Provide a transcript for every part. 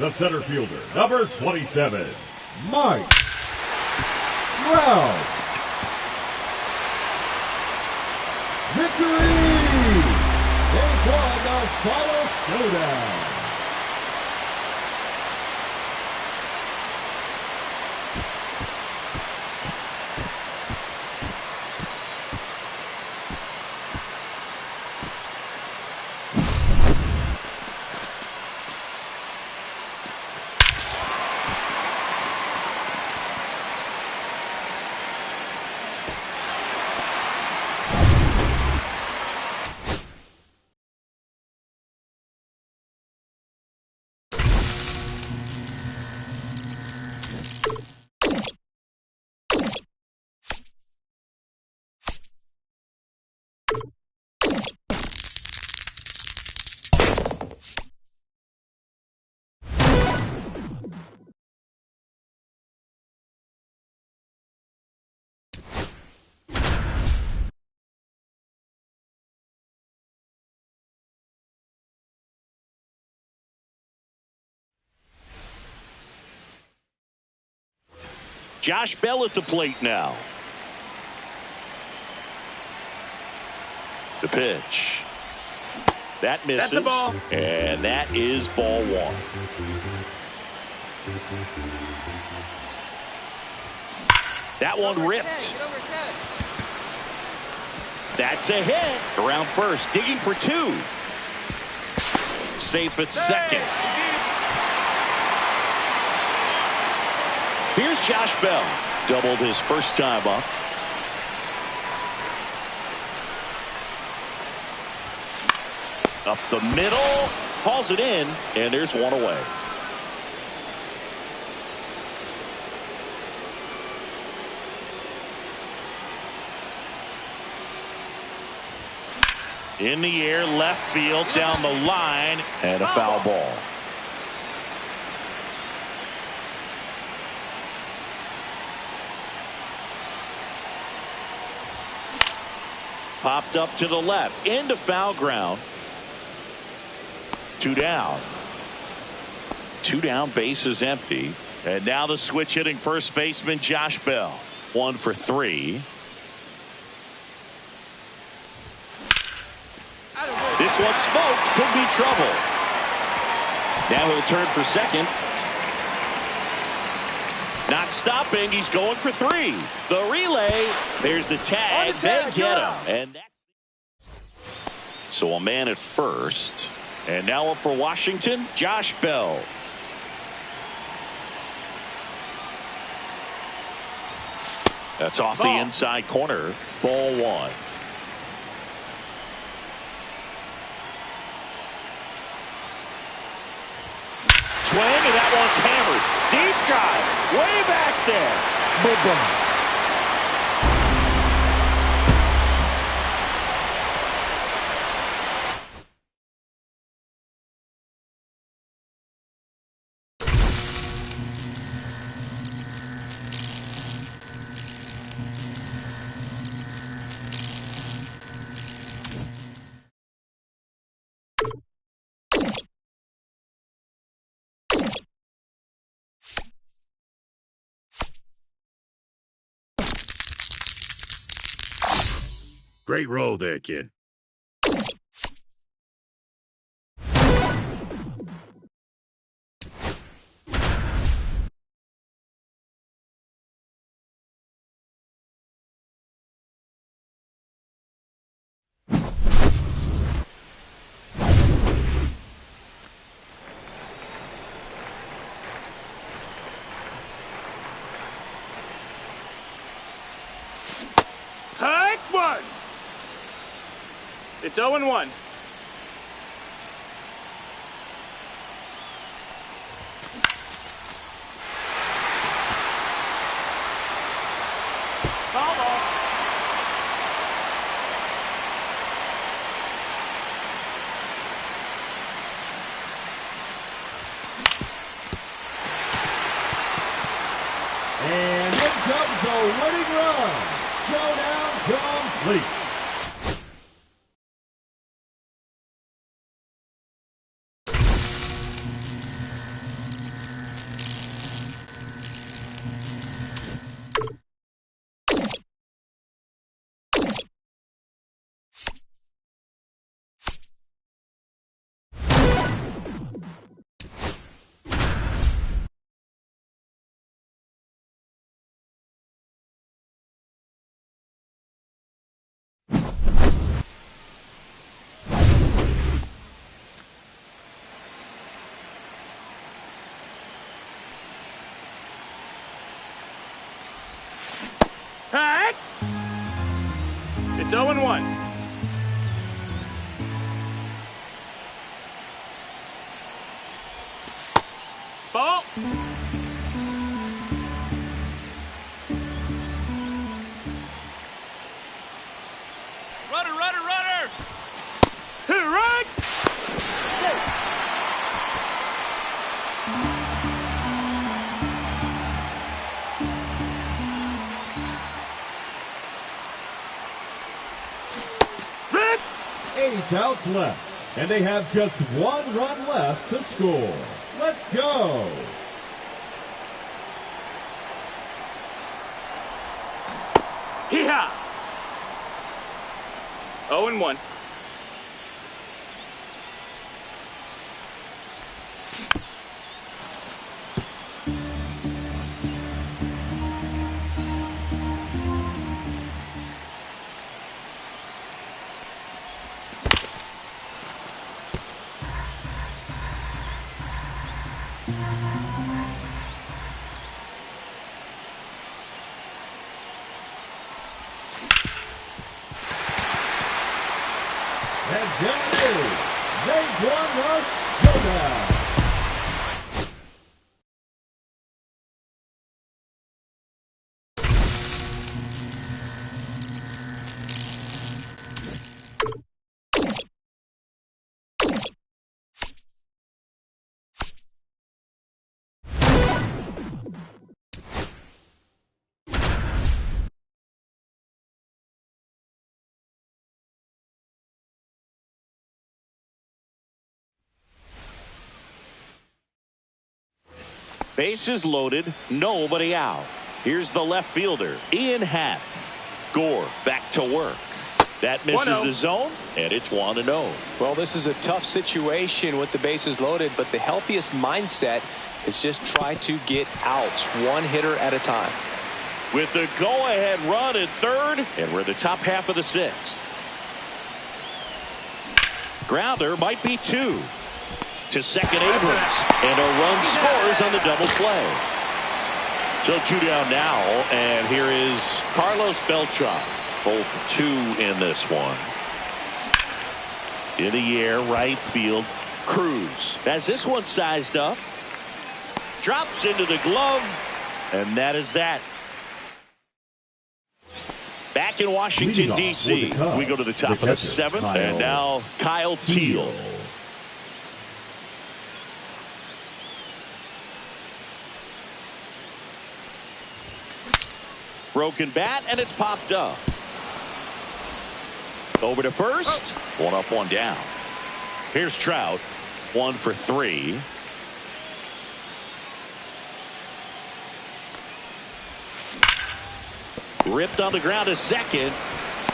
the center fielder, number 27, Mike Trout. Victory! They won the final showdown. Josh Bell at the plate now. The pitch. That misses. That's a ball. And that is ball one. That one ripped. That's a hit. Around first, digging for two. Safe at second. Here's Josh Bell. Doubled his first time up. Up the middle. Hauls it in. And there's one away. In the air, left field, down the line. And a foul ball. Popped up to the left, into foul ground. Two down. Two down, base is empty. And now the switch hitting first baseman Josh Bell. 1 for 3. This one smoked, could be trouble. Now he'll turn for second. Not stopping, he's going for 3. The relay, there's the tag, they get him. And that's... So a man at first. And now up for Washington, Josh Bell. That's off the inside corner, ball 1. Swing, and that one's hammered. Deep drive, way back there. Boom. Great roll there, kid. Hike one. It's 0-1. Foul ball. And in comes the winning run. Showdown complete. It's 0-1. Ball. Runner. Hit it right. Red. 8 outs left, and they have just 1 run left to score. Let's go. Hee-haw. 0-1. And there it is. They've won the showdown. Bases loaded, nobody out. Here's the left fielder, Ian Happ. Gore back to work. That misses 1-0. the zone, and it's 1-0. Well, this is a tough situation with the bases loaded, but the healthiest mindset is just try to get outs, one hitter at a time. With the go-ahead run at third, and we're in the top half of the 6th. Grounder might be 2. To second, Abrams, and a run scores on the double play. So 2 down now, and here is Carlos Beltran. 0 for 2 in this one. In the air, right field, Cruz. As this one sized up, drops into the glove, and that is that. Back in Washington, D.C., we go to the top of the 7th, and now Kyle Teal. Broken bat, and it's popped up. Over to first. 1 up, 1 down. Here's Trout. 1 for 3. Ripped on the ground to second.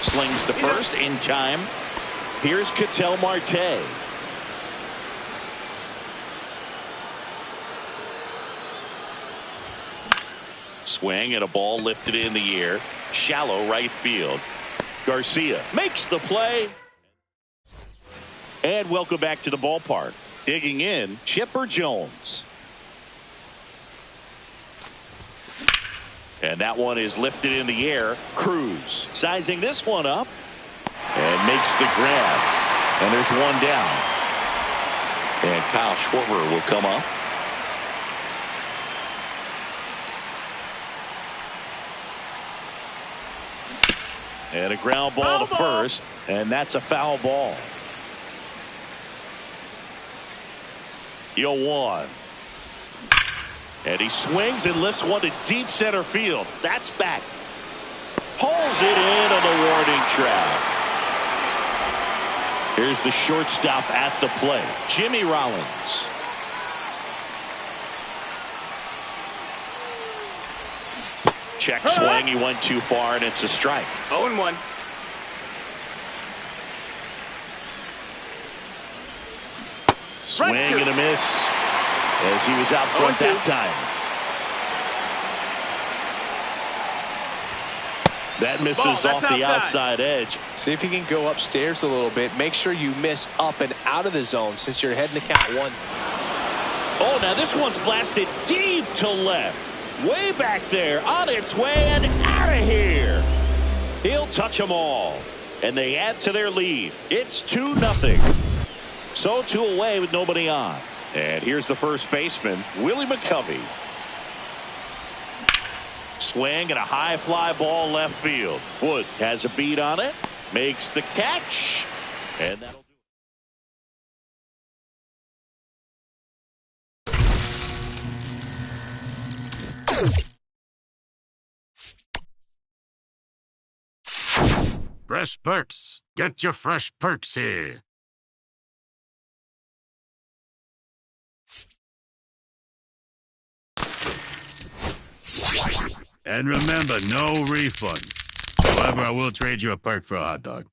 Slings to first in time. Here's Ketel Marte. Swing and a ball lifted in the air. Shallow right field. Garcia makes the play. And welcome back to the ballpark. Digging in, Chipper Jones. And that one is lifted in the air. Cruz sizing this one up and makes the grab. And there's 1 down. And Kyle Schwarber will come up. And a ground ball to first, and that's a foul ball. 0-1. And he swings and lifts one to deep center field. That's back. Pulls it in on the warning track. Here's the shortstop at the plate, Jimmy Rollins. Check swing. He went too far, and it's a strike. 0-1. Swing and a miss as he was out front that time. That misses off the outside edge. See if you can go upstairs a little bit. Make sure you miss up and out of the zone since you're heading to count 1. Oh, now this one's blasted deep to left. Way back there, on its way and out of here. He'll touch them all. and they add to their lead. It's 2-0. So 2 away with nobody on. And here's the first baseman, Willie McCovey. Swing and a high fly ball left field. Wood has a beat on it, makes the catch, and that'll do it. Fresh perks. Get your fresh perks here. And remember, no refund. However, I will trade you a perk for a hot dog.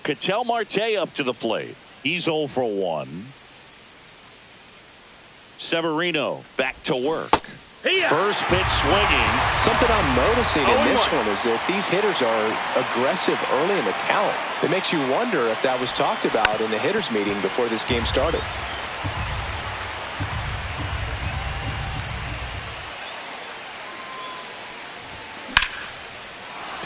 Ketel Marte up to the plate. He's 0 for 1. Severino back to work. First pitch swinging. Something I'm noticing in this one is that these hitters are aggressive early in the count. It makes you wonder if that was talked about in the hitters meeting before this game started.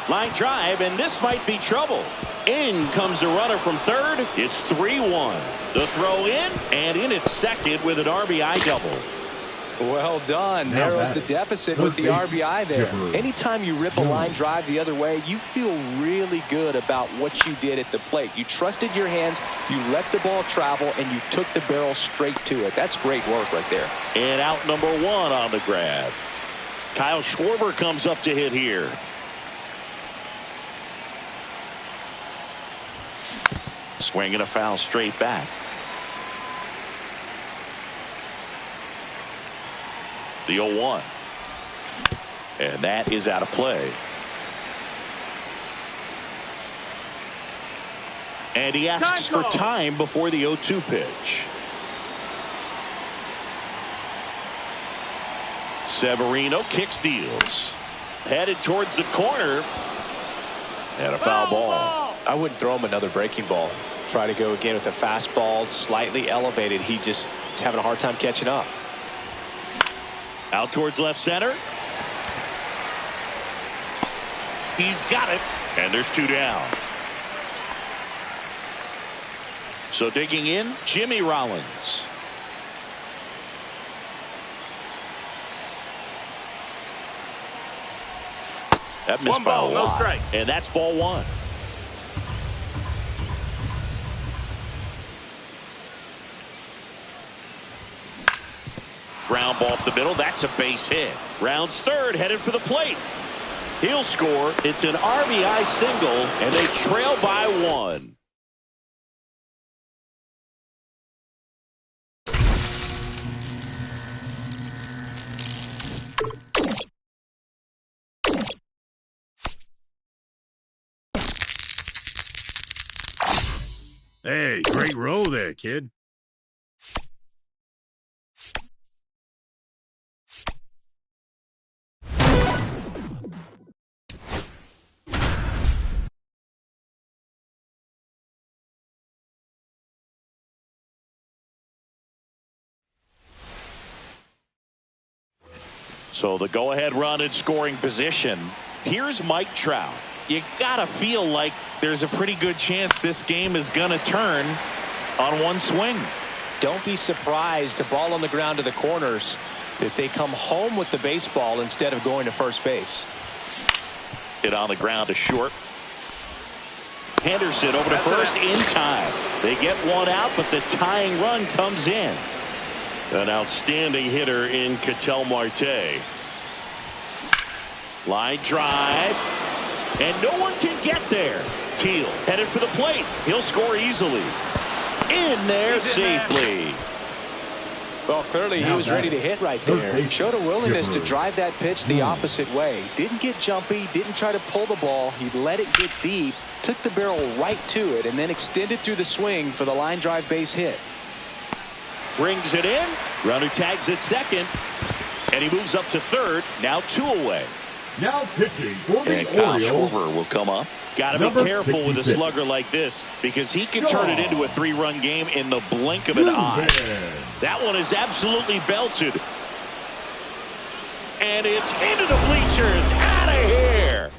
Line drive, and this might be trouble. In comes the runner from third. It's 3-1. The throw in, and in at second with an RBI double. Well done. Narrows the deficit with the RBI there. Anytime you rip a line drive the other way, you feel really good about what you did at the plate. You trusted your hands, you let the ball travel, and you took the barrel straight to it. That's great work right there. And out number 1 on the grab. Kyle Schwarber comes up to hit here. Swing and a foul straight back. The 0-1. And that is out of play. And he asks for time before the 0-2 pitch. Severino kicks, deals. Headed towards the corner. And a foul ball. I wouldn't throw him another breaking ball. Try to go again with a fastball, slightly elevated. He just is having a hard time catching up. Out towards left center. He's got it. And there's 2 down. So digging in, Jimmy Rollins. That missed by a lot. No strikes. And that's ball 1. Ground ball up the middle. That's a base hit. Rounds third, headed for the plate. He'll score. It's an RBI single, and they trail by 1. Hey, great roll there, kid. So the go-ahead run in scoring position. Here's Mike Trout. You gotta feel like there's a pretty good chance this game is gonna turn on one swing. Don't be surprised, to ball on the ground to the corners, that they come home with the baseball instead of going to first base. Hit on the ground to short. Henderson over to first in time. They get one out, but the tying run comes in. An outstanding hitter in Ketel Marte. Line drive. And no one can get there. Teal headed for the plate. He'll score easily. In there safely. Well, clearly he was ready to hit right there. He showed a willingness to drive that pitch the opposite way. Didn't get jumpy, didn't try to pull the ball. He let it get deep, took the barrel right to it, and then extended through the swing for the line drive base hit. Brings it in. Runner tags at second. And he moves up to third. Now 2 away. Now pitching for the And Kyle Orioles, Schwarber will come up. Got to be number careful with a 66. slugger like this because he can turn it into a 3-run game in the blink of an eye. That one is absolutely belted. And it's into the bleachers. Out of here.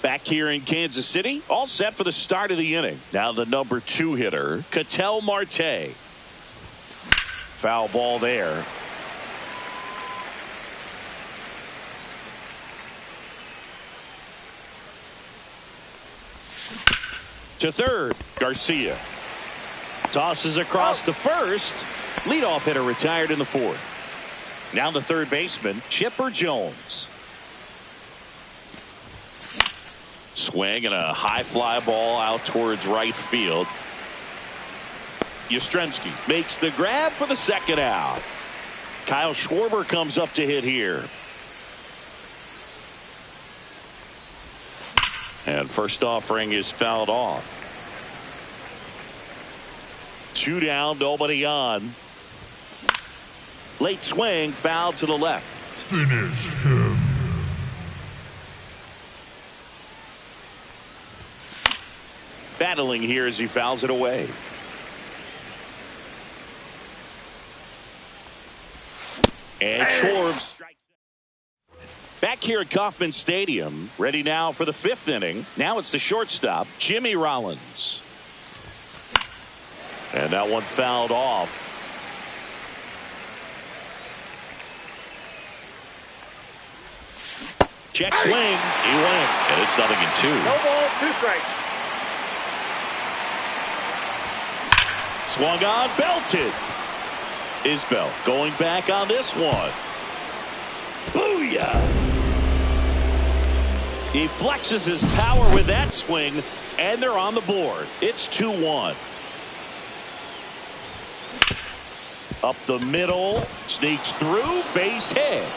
Back here in Kansas City, all set for the start of the inning. Now the number 2 hitter, Ketel Marte. Foul ball there. To third, Garcia. Tosses across to first. Leadoff hitter retired in the 4th. Now the third baseman, Chipper Jones. Swing and a high fly ball out towards right field. Yastrzemski makes the grab for the second out. Kyle Schwarber comes up to hit here. And first offering is fouled off. 2 down, nobody on. Late swing, foul to the left. Finish him. Battling here as he fouls it away. And Schwarber strikes. Back here at Kauffman Stadium, ready now for the 5th inning. Now it's the shortstop, Jimmy Rollins. And that one fouled off. Check swing. He went. And it's 0-2. No ball, 2 strikes. Swung on, belted. Isbell going back on this one. Booyah! He flexes his power with that swing, and they're on the board. It's 2-1. Up the middle, sneaks through, base hit.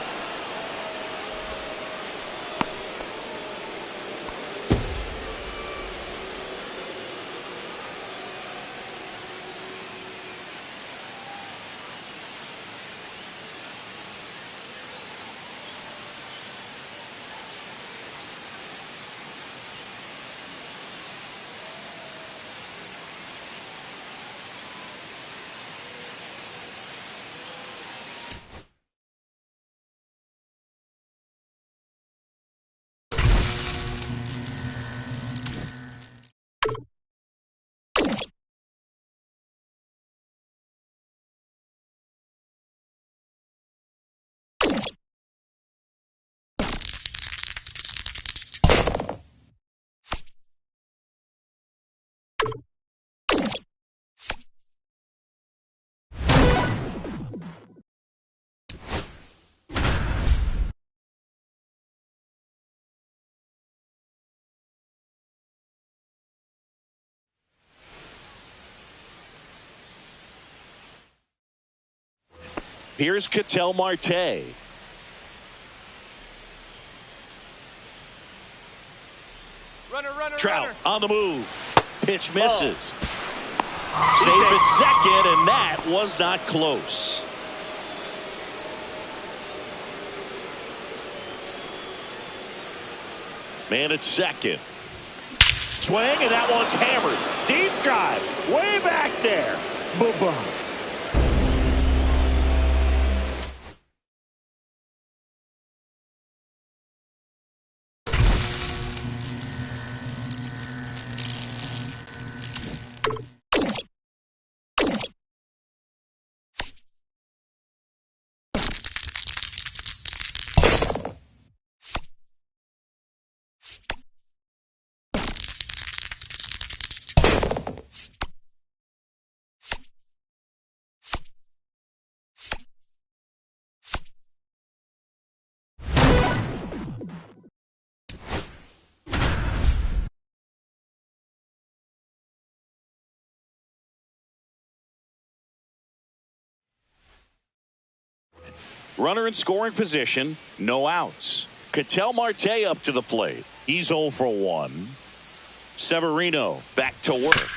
Here's Ketel Marte. Trout on the move. Pitch misses. Safe at second, and that was not close. Man at second. Swing, and that one's hammered. Deep drive. Way back there. Bye-bye. Runner in scoring position, no outs. Ketel Marte up to the plate. He's 0 for 1. Severino back to work.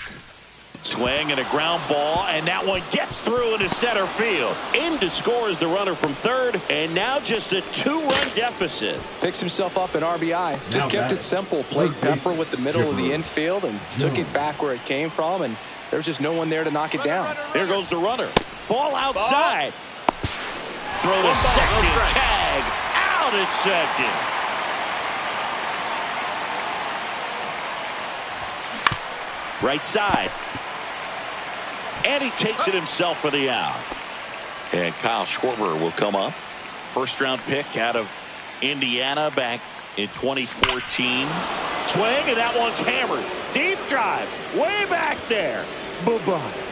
Swing and a ground ball, and that one gets through into center field. In to score is the runner from third, and now just a 2-run deficit. Picks himself up an RBI. Just kept it simple. Played Pepper with the middle of the infield and took it back where it came from, and there's just no one there to knock it down. There goes the runner. Ball outside. Throw to second. Tag out at second. Right side. And he takes it himself for the out. And Kyle Schwarber will come up. First round pick out of Indiana back in 2014. Swing, and that one's hammered. Deep drive. Way back there. Bye-bye.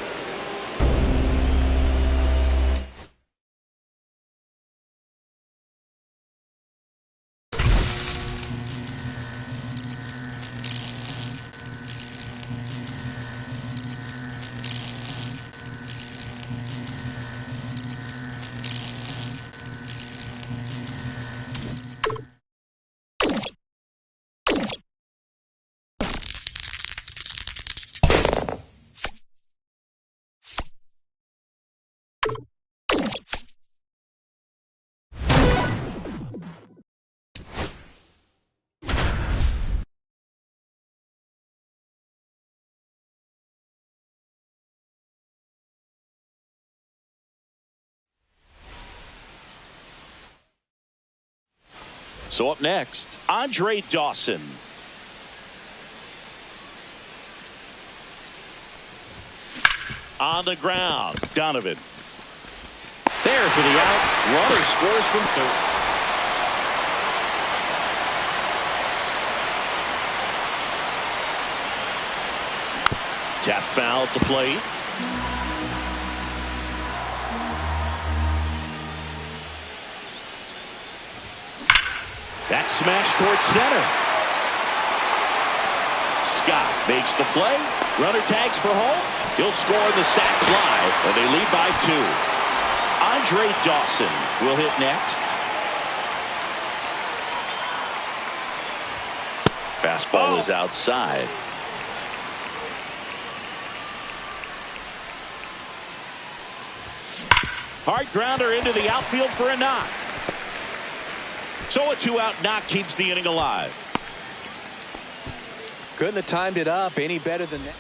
So up next, Andre Dawson. On the ground, Donovan. There for the out. Runner scores from third. Tap foul at the plate. That smash towards center. Scott makes the play. Runner tags for home. He'll score in the sac fly, and they lead by 2. Andre Dawson will hit next. Fastball is outside. Hard grounder into the outfield for a knock. So a 2-out knock keeps the inning alive. Couldn't have timed it up any better than that.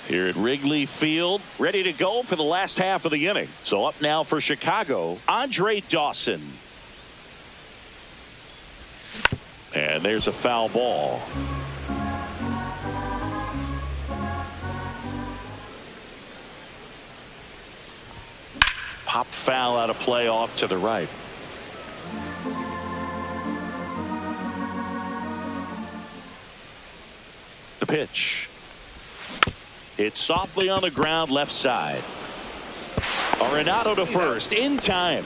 Here at Wrigley Field, ready to go for the last half of the inning. So up now for Chicago, Andre Dawson. And there's a foul ball. Pop foul out of play off to the right. The pitch. It's softly on the ground left side. Arenado to first in time.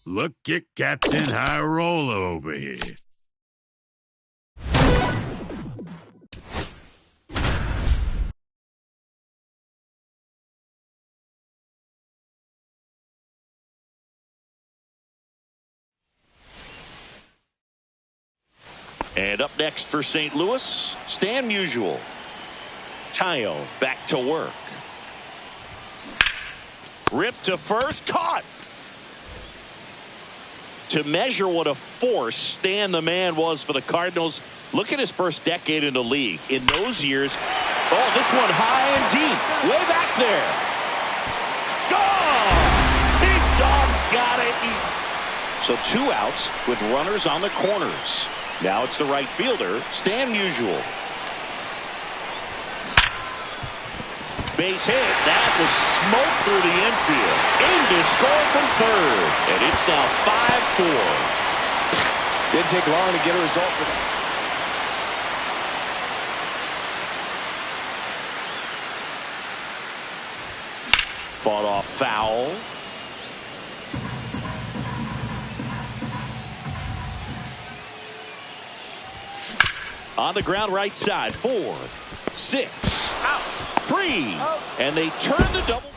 Look at Captain High Roller over here. And up next for St. Louis, Stan Musial. Tayo back to work. Ripped to first, caught. To measure what a force Stan the Man was for the Cardinals, look at his first decade in the league. In those years, oh, this one high and deep, way back there. Gone! Big Dog's got it. So 2 outs with runners on the corners. Now it's the right fielder, Stan Musial. Base hit. That was smoke through the infield. In to score from third. And it's now 5-4. Didn't take long to get a result for them. Fought off foul. On the ground right side. 4, 6, out. 3, and they turn the double.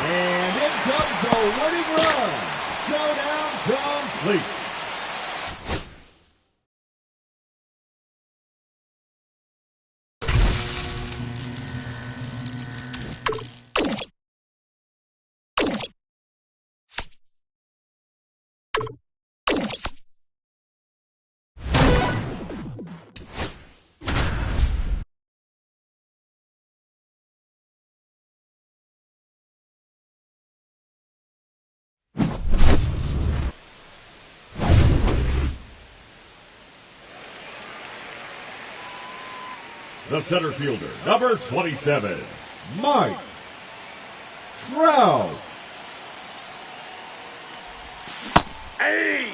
And in comes the winning run. Showdown complete. The center fielder, number 27, Mike Trout. Hey!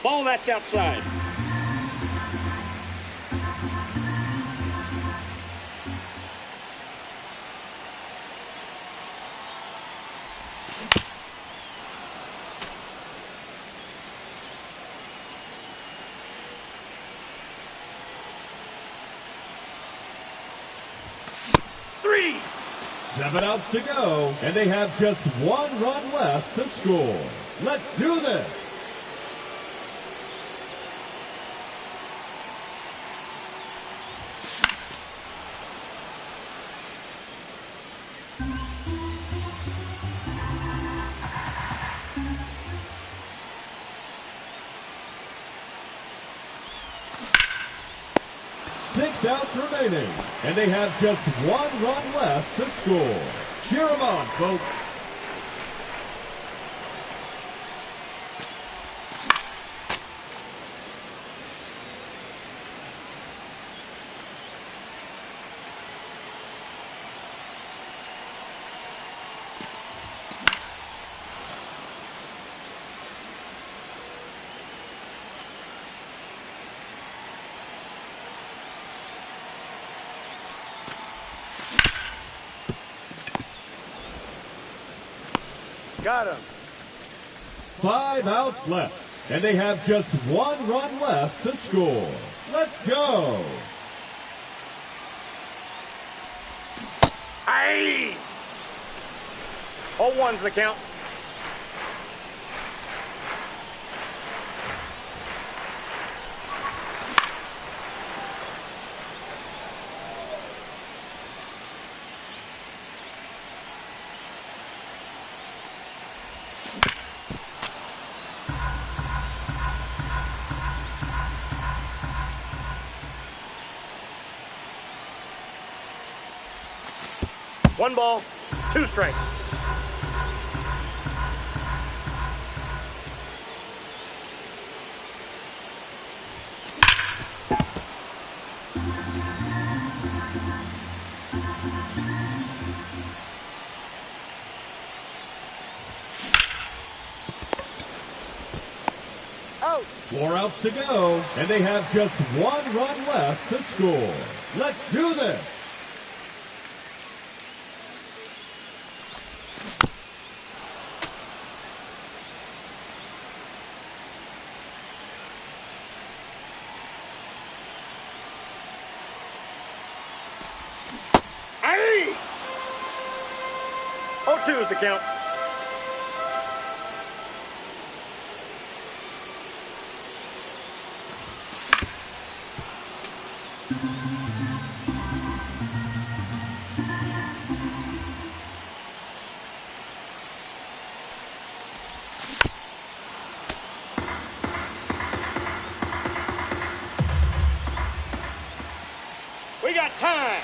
Ball that's outside. Three. 7 outs to go, and they have just 1 run left to score. Let's do this. Six outs remaining, and they have just one run left to score. Cheer them on, folks. Got him. 5 outs left, and they have just one run left to score. Let's go. Aye. 0-1's the count. One ball, 2 strikes. Out. 4 outs to go, and they have just one run left to score. Let's do this. Aye. 0-2 is the count. We got time.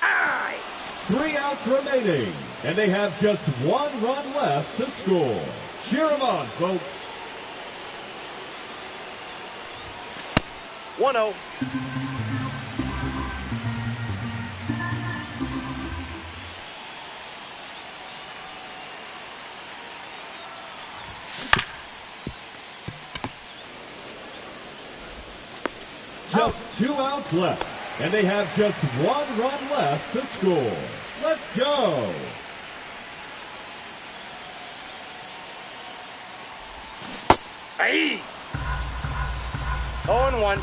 Aye. 3 outs remaining, and they have just one run left to score. Cheer them on, folks. 1-0. Just 2 outs left, and they have just one run left to score. Let's go. Aye. 0-1.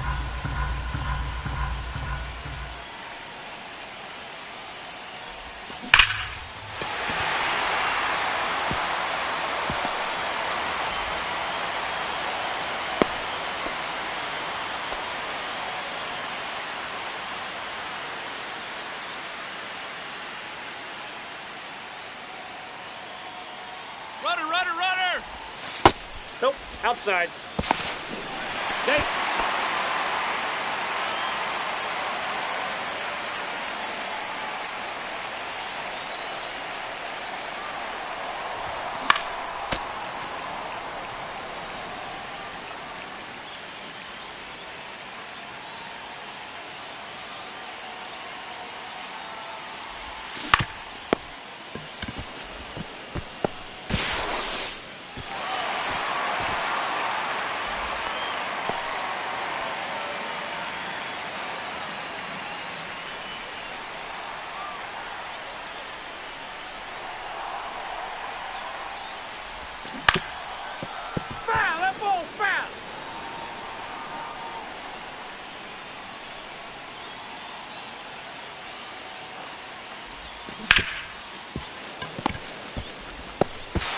Runner, runner, runner! Nope, outside. Safe.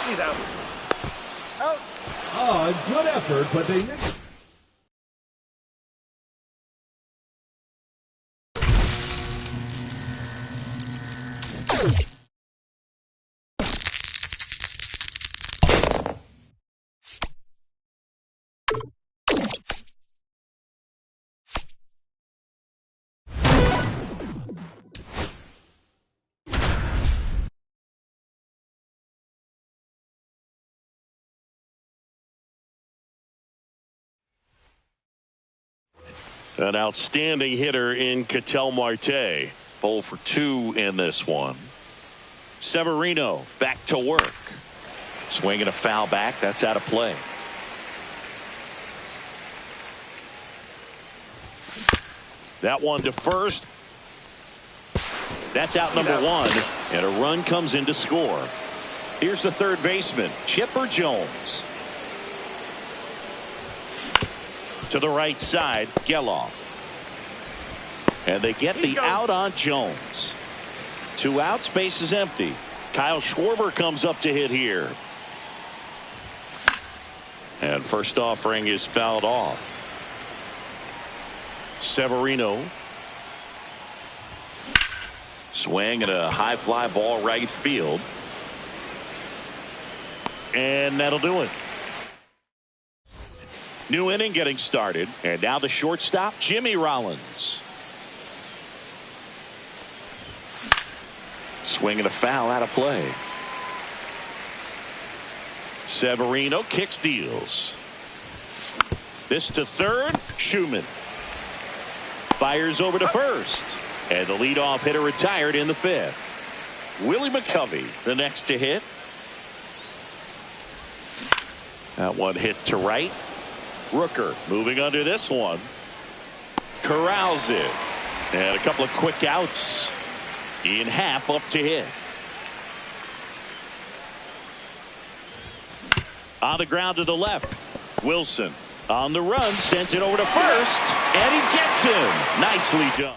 He's out. Out. Oh, a good effort, but they missed. An outstanding hitter in Ketel Marte. 0 for 2 in this one. Severino back to work. Swinging a foul back. That's out of play. That one to first. That's out number 1. And a run comes in to score. Here's the third baseman, Chipper Jones. To the right side, Geloff. And they get the out on Jones. 2 outs, base is empty. Kyle Schwarber comes up to hit here. And first offering is fouled off. Severino. Swing and a high fly ball right field. And that'll do it. New inning getting started. And now the shortstop, Jimmy Rollins. Swing and a foul out of play. Severino kicks, deals. This to third, Schumann. Fires over to first. And the leadoff hitter retired in the 5th. Willie McCovey, the next to hit. That one hit to right. Rooker moving under this one. Corrals it. And a couple of quick outs. Ian Happ up to hit. On the ground to the left. Wilson on the run, sends it over to first, and he gets him. Nicely done.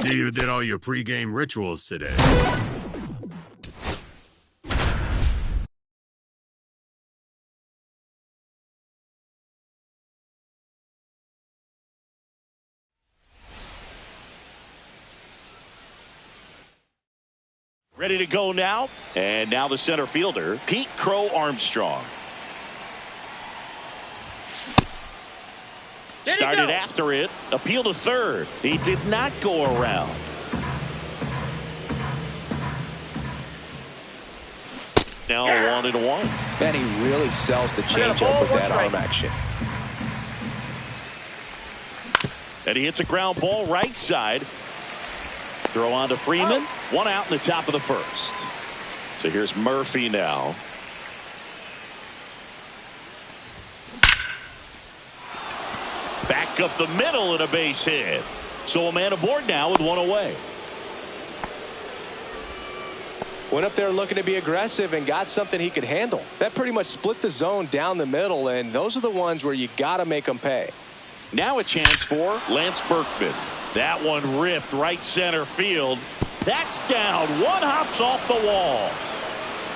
see you did all your pregame rituals today. Ready to go now. And now the center fielder, Pete Crow Armstrong. Started after it. Appeal to third. He did not go around. Now 1-1. And he really sells the changeup with that arm action. And he hits a ground ball right side. Throw on to Freeman. One out in the top of the first. So here's Murphy now. Back up the middle and a base hit. So a man aboard now with one away. Went up there looking to be aggressive and got something he could handle. That pretty much split the zone down the middle, and those are the ones where you got to make them pay. Now a chance for Lance Berkman. That one ripped right center field. That's down. One hops off the wall.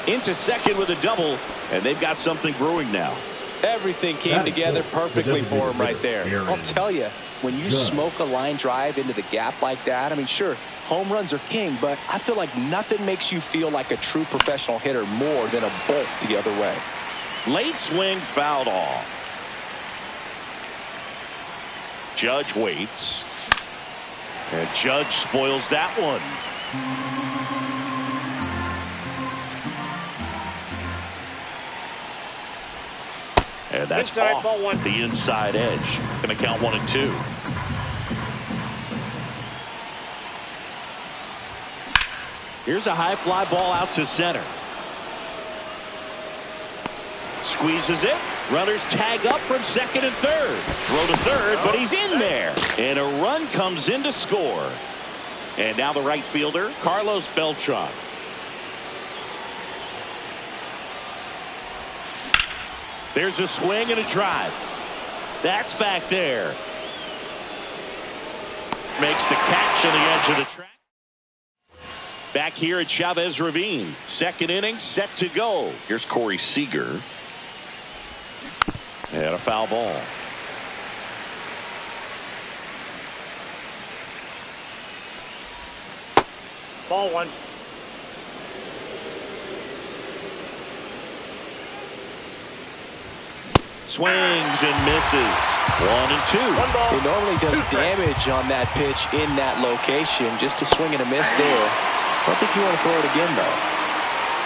Into second with a double, and they've got something brewing now. Everything came together perfectly for him right there. I'll tell you, when you smoke a line drive into the gap like that, I mean, sure, home runs are king, but I feel like nothing makes you feel like a true professional hitter more than a bolt the other way. Late swing fouled off. Judge waits. And Judge spoils that one. And that's inside, off ball one. the inside edge. Going to count 1-2. Here's a high fly ball out to center. Squeezes it. Runners tag up from second and third. Throw to third, but he's in there. And a run comes in to score. And now the right fielder, Carlos Beltran. There's a swing and a drive. That's back there. Makes the catch on the edge of the track. Back here at Chavez Ravine. Second inning set to go. Here's Corey Seager. And a foul ball. Ball one. Swings and misses. 1-2. He normally does damage on that pitch in that location. Just a swing and a miss there. I don't think you want to throw it again, though.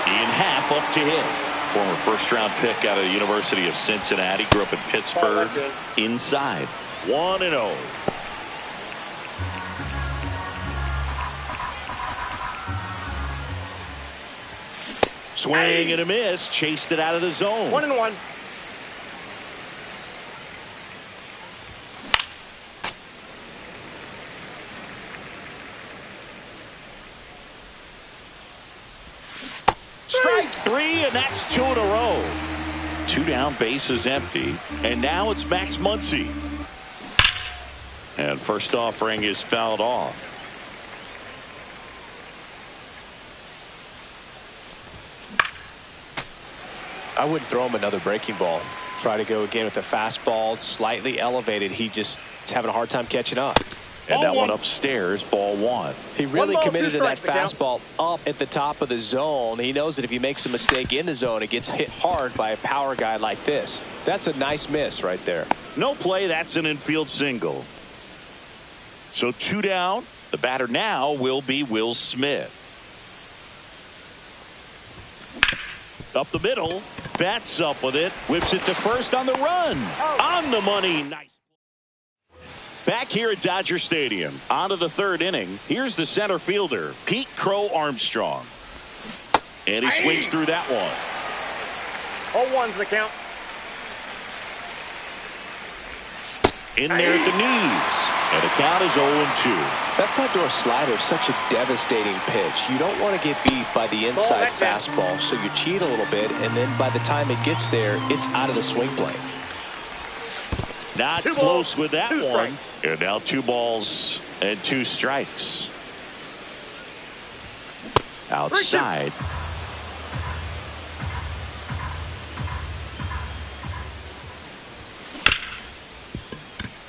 Ian Happ up to hit. Former first-round pick out of the University of Cincinnati. Grew up in Pittsburgh. Inside. 1-0. Swing and a miss. Chased it out of the zone. 1-1. Strike three, and that's 2 in a row. 2 down, bases empty. And now it's Max Muncy. And first offering is fouled off. I wouldn't throw him another breaking ball. Try to go again with the fastball, slightly elevated. He just is having a hard time catching up. And that one upstairs, ball one. He really committed to that strikes, fastball up at the top of the zone. He knows that if he makes a mistake in the zone, it gets hit hard by a power guy like this. That's a nice miss right there. No play, that's an infield single. So 2 down. The batter now will be Will Smith. Up the middle. Bats up with it. Whips it to first on the run. On the money. Nice. Back here at Dodger Stadium. On to the third inning. Here's the center fielder, Pete Crow Armstrong. And he swings through that one. 0-1's the count. In there at the knees. And the count is 0-2. That front door slider is such a devastating pitch. You don't want to get beat by the inside fastball, so you cheat a little bit, and then by the time it gets there, it's out of the swing plane. Not close with that one. And now 2 balls And 2 strikes. Outside.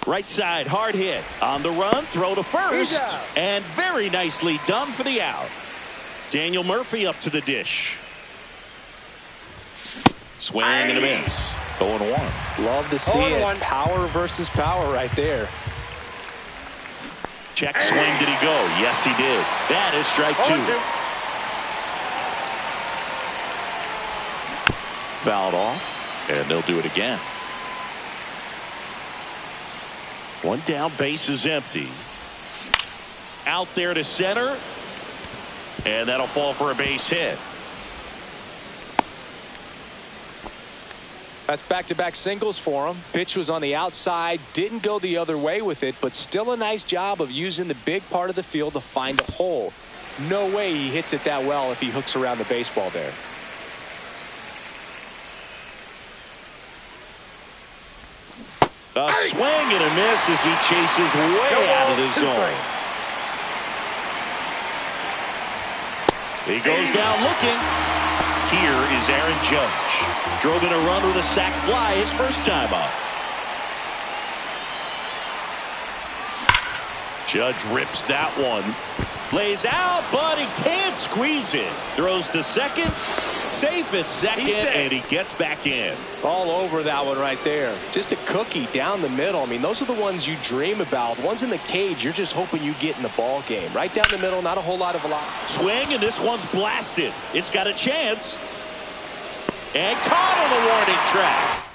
Right side, hard hit. On the run, throw to first. And very nicely done for the out. Daniel Murphy up to the dish. Swing and a miss. 0-1. Love to see it. Power versus power right there. Check swing. Did he go? Yes, he did. That is strike 2. Fouled off. And they'll do it again. 1 down, base is empty. Out there to center. And that'll fall for a base hit. That's back-to-back singles for him. Pitch was on the outside, didn't go the other way with it, but still a nice job of using the big part of the field to find a hole. No way he hits it that well if he hooks around the baseball there. A swing and a miss as he chases way out of the zone. He goes down looking. Here is Aaron Judge. Drove in a run with a sac fly his first time up. Judge rips that one. Lays out, but he can't squeeze it. Throws to second. Safe at second, and he gets back in. All over that one right there. Just a cookie down the middle. I mean, those are the ones you dream about. The ones in the cage, you're just hoping you get in the ball game. Right down the middle, not a whole lot of velocity. Swing, and this one's blasted. It's got a chance. And caught on the warning track.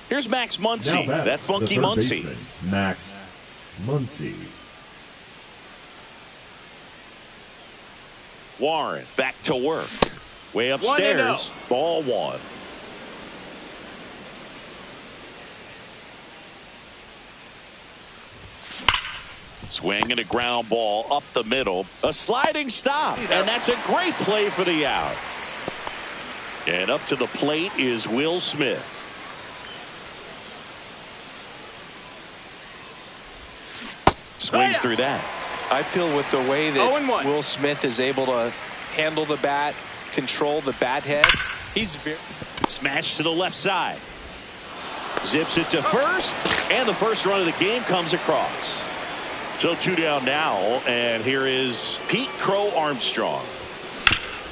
Here's Max Muncy, that funky Muncy. Max Muncy. Warren back to work. Way upstairs. Ball 1. Swing and a ground ball up the middle. A sliding stop. And that's a great play for the out. And up to the plate is Will Smith. Swings through that. I feel with the way that Will Smith is able to handle the bat, control the bat head, he's very... Smash to the left side. Zips it to first, and the first run of the game comes across. So 2 down now, and here is Pete Crow Armstrong.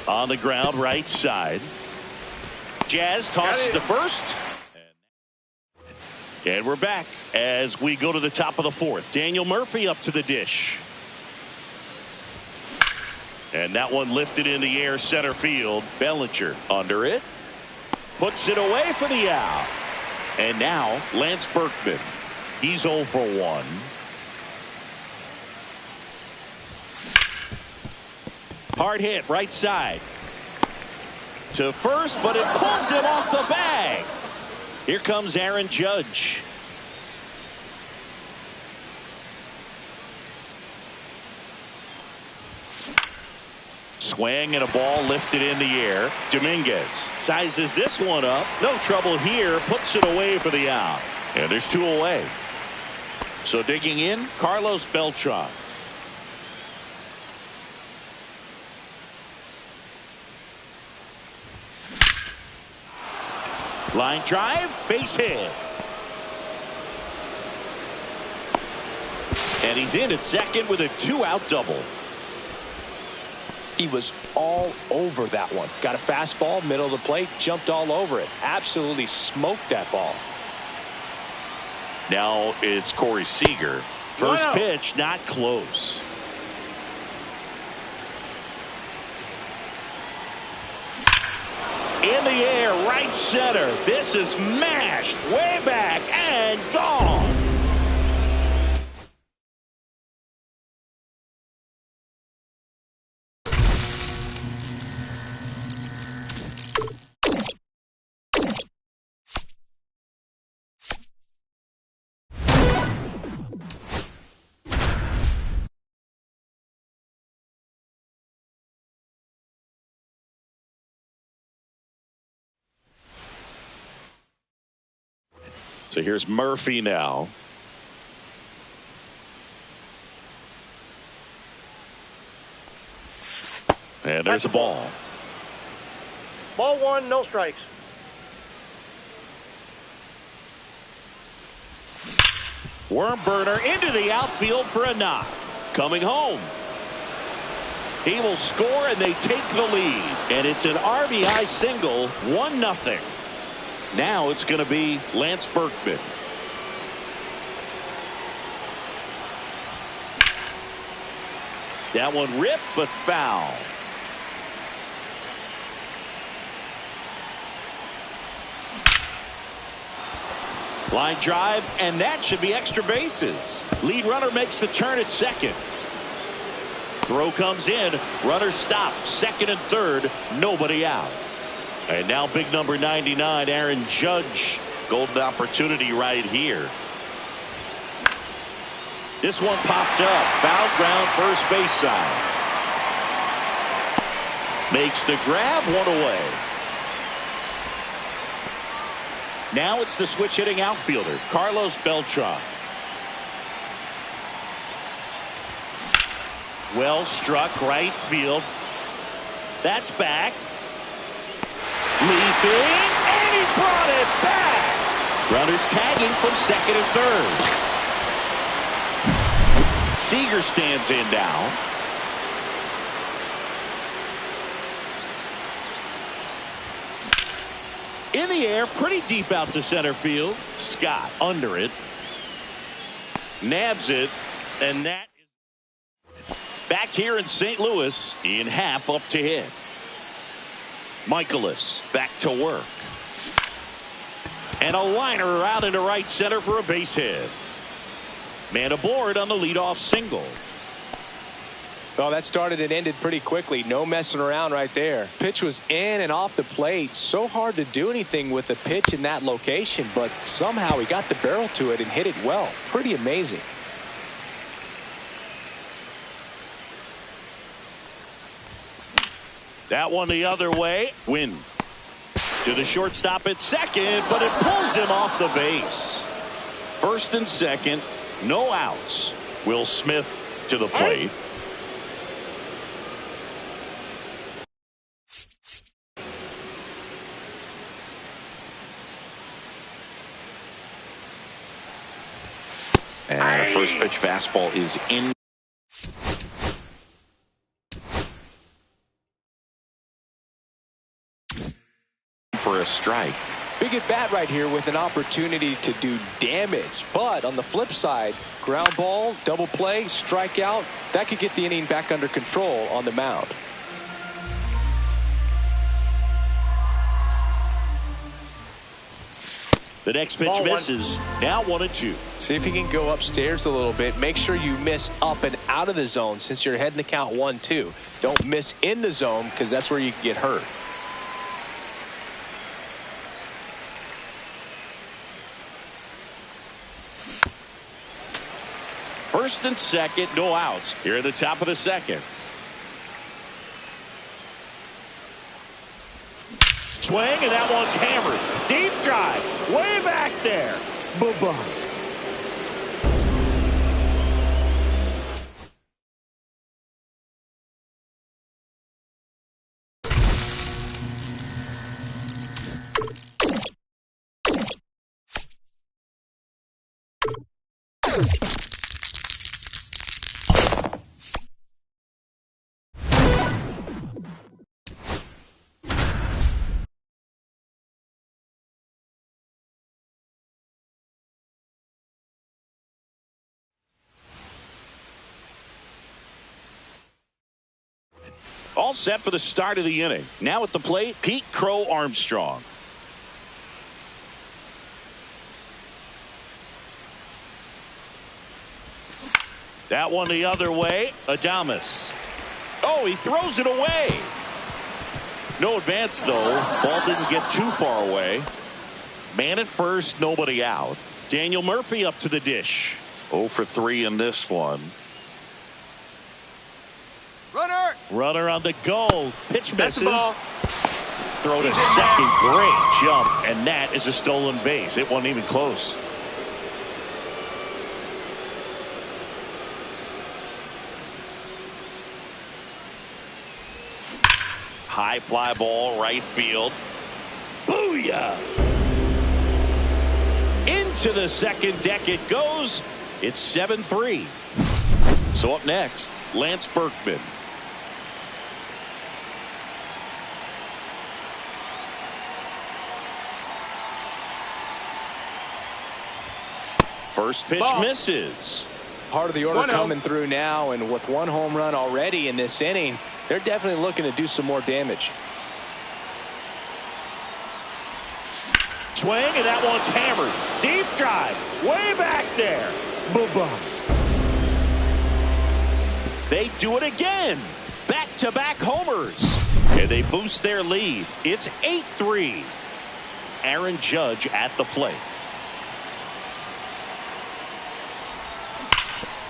On the ground, right side. Jazz tosses to first. And we're back as we go to the top of the 4th. Daniel Murphy up to the dish. And that one lifted in the air center field. Bellinger under it. Puts it away for the out. And now Lance Berkman. He's 0 for 1. Hard hit right side. To first, but it pulls him off the bag. Here comes Aaron Judge. Swing and a ball lifted in the air. Dominguez sizes this one up. No trouble here. Puts it away for the out. And there's 2 away. So digging in, Carlos Beltran. Line drive, base hit. And he's in at second with a 2-out double. He was all over that one. Got a fastball, middle of the plate, jumped all over it. Absolutely smoked that ball. Now it's Corey Seager. First pitch, not close. In the air, right center. This is mashed way back and gone. So here's Murphy now. And there's the ball. Ball one, no strikes. Worm burner into the outfield for a knock. Coming home. He will score and they take the lead. And it's an RBI single, 1-0. Now it's going to be Lance Berkman. That one ripped but foul. Line drive, and that should be extra bases. Lead runner makes the turn at second. Throw comes in. Runner stopped. Second and third. Nobody out. And now big number 99, Aaron Judge. Golden opportunity right here. This one popped up. Foul ground, first base side. Makes the grab, one away. Now it's the switch hitting outfielder, Carlos Beltran. Well struck, right field. That's back. Leaping, and he brought it back. Runners tagging from second and third. Seager stands in now. In the air, pretty deep out to center field. Scott under it. Nabs it, and that is back here in St. Louis. Ian Happ up to hit. Michaelis back to work. And a liner out into right center for a base hit. Man aboard on the leadoff single. Well, that started and ended pretty quickly. No messing around right there. Pitch was in and off the plate. So hard to do anything with a pitch in that location, but somehow he got the barrel to it and hit it well. Pretty amazing. That one the other way. Win. To the shortstop at second, but it pulls him off the base. First and second, no outs. Will Smith to the plate. And a first pitch fastball is in. For a strike. Big at bat right here with an opportunity to do damage. But on the flip side, ground ball, double play, strikeout, that could get the inning back under control on the mound. The next pitch misses. Now 1-2. See if you can go upstairs a little bit. Make sure you miss up and out of the zone since you're heading the count 1-2. Don't miss in the zone because that's where you can get hurt. First and second, no outs. Here at the top of the second. Swing, and that one's hammered. Deep drive, way back there. Bye-bye. All set for the start of the inning. Now at the plate, Pete Crow Armstrong. That one the other way. Adames. Oh, he throws it away. No advance, though. Ball didn't get too far away. Man at first, nobody out. Daniel Murphy up to the dish. 0 for 3 in this one. Runner on the go. Pitch misses. Throw to second. Great jump. And that is a stolen base. It wasn't even close. High fly ball, right field. Booyah! Into the second deck it goes. It's 7-3. So up next, Lance Berkman. First pitch misses. Part of the order coming through now, and with one home run already in this inning, they're definitely looking to do some more damage. Swing, and that one's hammered. Deep drive, way back there. Boom. They do it again. Back-to-back homers. And they boost their lead. It's 8-3. Aaron Judge at the plate.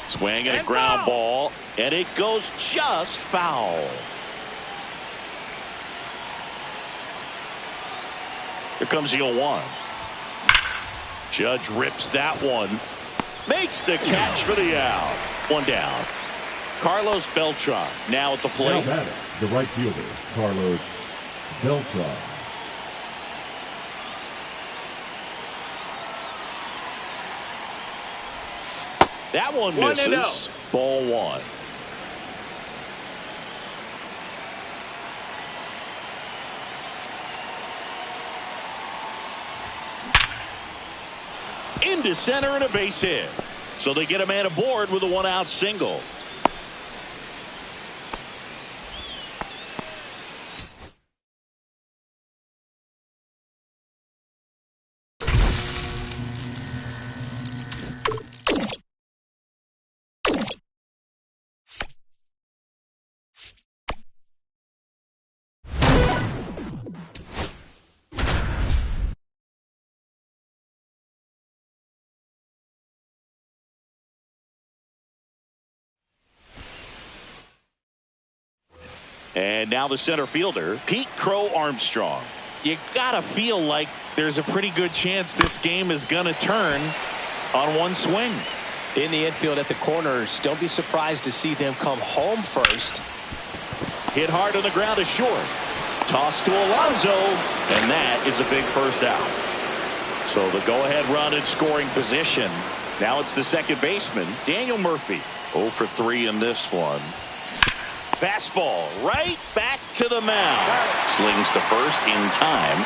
Swing and a ground ball, and it goes just foul. Here comes the 0-1. Judge rips that one. Makes the catch for the out. One down. Carlos Beltran now at the plate. Now batting, the right fielder, Carlos Beltran. That one misses. Ball one. Into center and a base hit. So they get a man aboard with a one-out single. And now the center fielder, Pete Crow Armstrong. You gotta feel like there's a pretty good chance this game is gonna turn on one swing. In the infield at the corners, don't be surprised to see them come home first. Hit hard on the ground is short. Toss to Alonso, and that is a big first out. So the go-ahead run in scoring position. Now it's the second baseman, Daniel Murphy. 0 for 3 in this one. Fastball right back to the mound. Slings to first in time.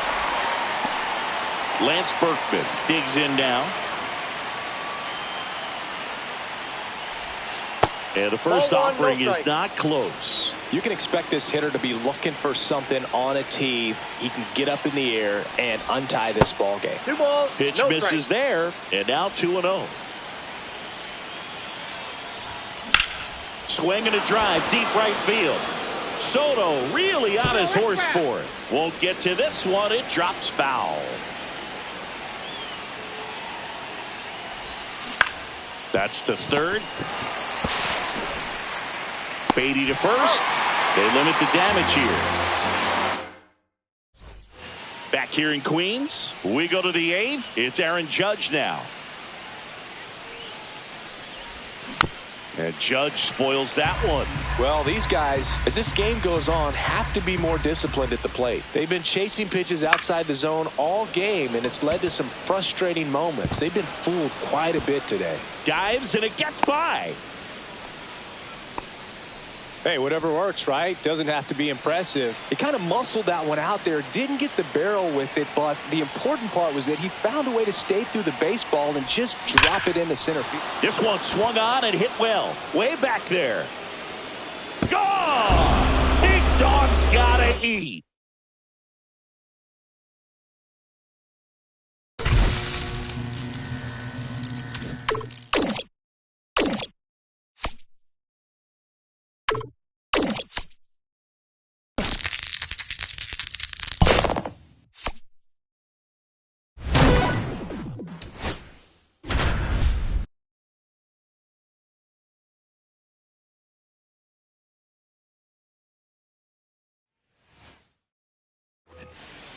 Lance Berkman digs in now. And the first offering is not close. You can expect this hitter to be looking for something on a tee. He can get up in the air and untie this ball game. 2 balls. Pitch misses there, and now 2-0. Swing and a drive, deep right field. Soto really on his horse for it. Won't get to this one. It drops foul. That's to third. Beatty to first. They limit the damage here. Back here in Queens, we go to the 8th. It's Aaron Judge now. And Judge spoils that one. Well, these guys, as this game goes on, have to be more disciplined at the plate. They've been chasing pitches outside the zone all game, and it's led to some frustrating moments. They've been fooled quite a bit today. Dives, and it gets by. Hey, whatever works, right? Doesn't have to be impressive. He kind of muscled that one out there. Didn't get the barrel with it, but the important part was that he found a way to stay through the baseball and just drop it into center field. This one swung on and hit well. Way back there. Gone! He He's gotta eat.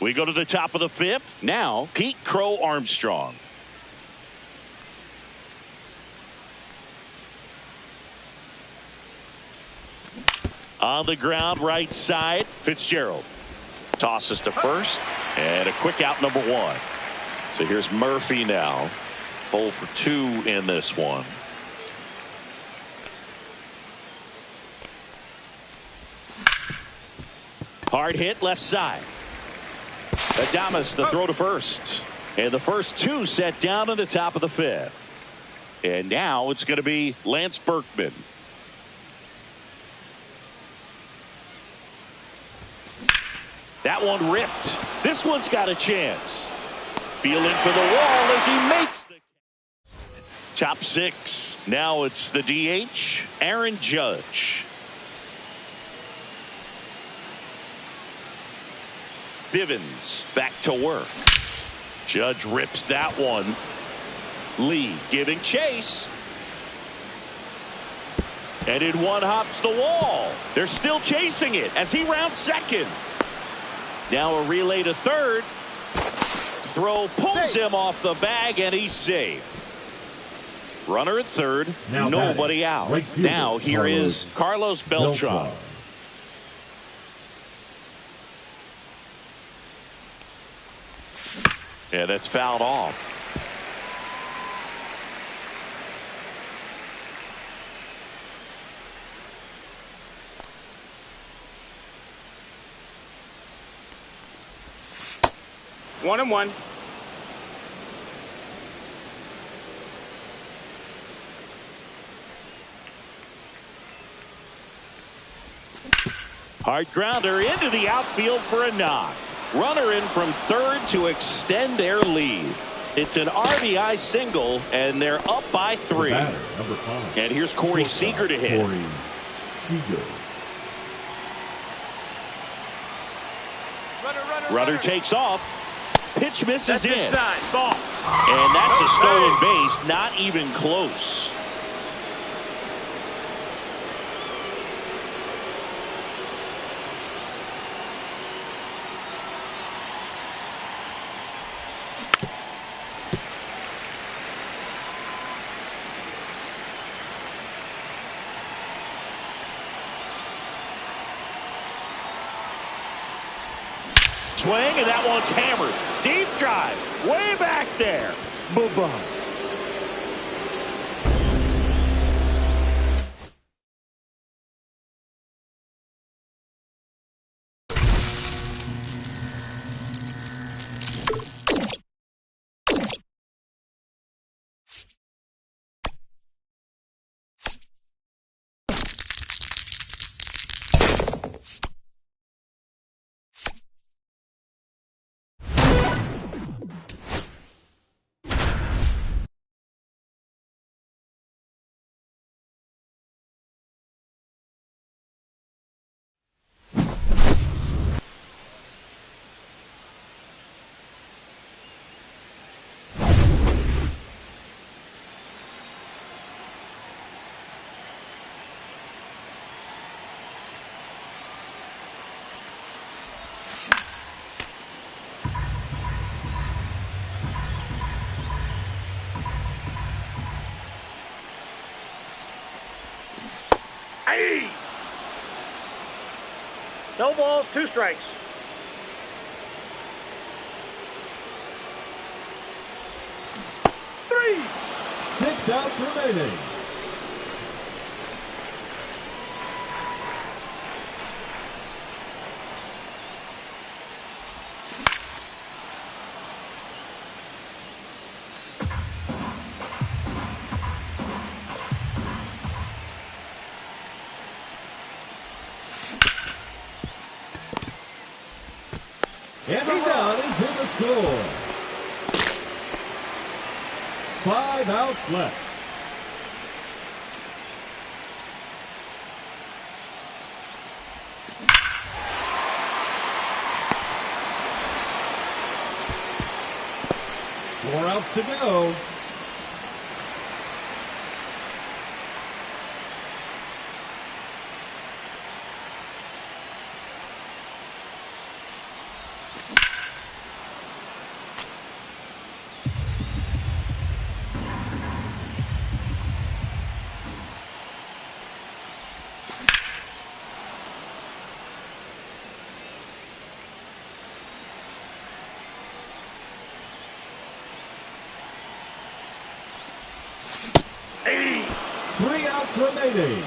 We go to the top of the fifth. Now, Pete Crow Armstrong. On the ground, right side, Fitzgerald. Tosses to first, and a quick out, number one. So here's Murphy now. 0 for 2 in this one. Hard hit left side. Adames the throw to first. And the first 2 set down in the top of the fifth. And now it's going to be Lance Berkman. That one ripped. This one's got a chance. Feeling for the wall as he makes the top 6. Now it's the DH, Aaron Judge. Bivens back to work. Judge rips that one. Lee giving chase. And in one hops the wall. They're still chasing it as he rounds second. Now a relay to third. Throw pulls him off the bag and he's safe. Runner at third. Now nobody out. Right now here is Carlos Beltran. Yeah, that's fouled off. 1-1. Hard grounder into the outfield for a knock. Runner in from third to extend their lead. It's an RBI single, and they're up by 3. Batter, number 5. And here's Corey Seager to hit. Corey Seager. Runner takes off. Pitch misses That's in. inside. Ball. And that's a stolen base, not even close. Swing, and that one's hammered. Deep drive, way back there. Boo-boo. Hey! No balls, 2 strikes. Three. 6 outs remaining. And a run into the score. 5 outs left. Four outs to go. Hey! 3 outs remaining.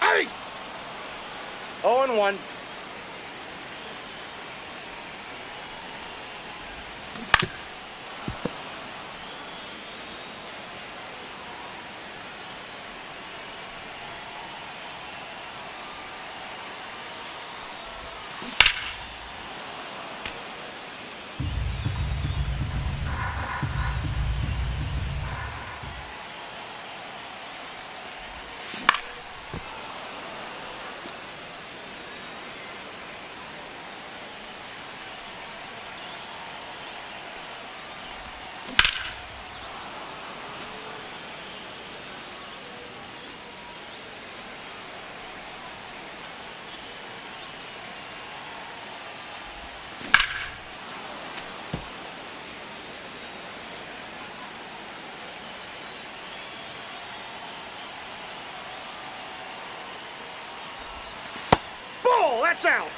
Hey! 0-1. Ball, that's out.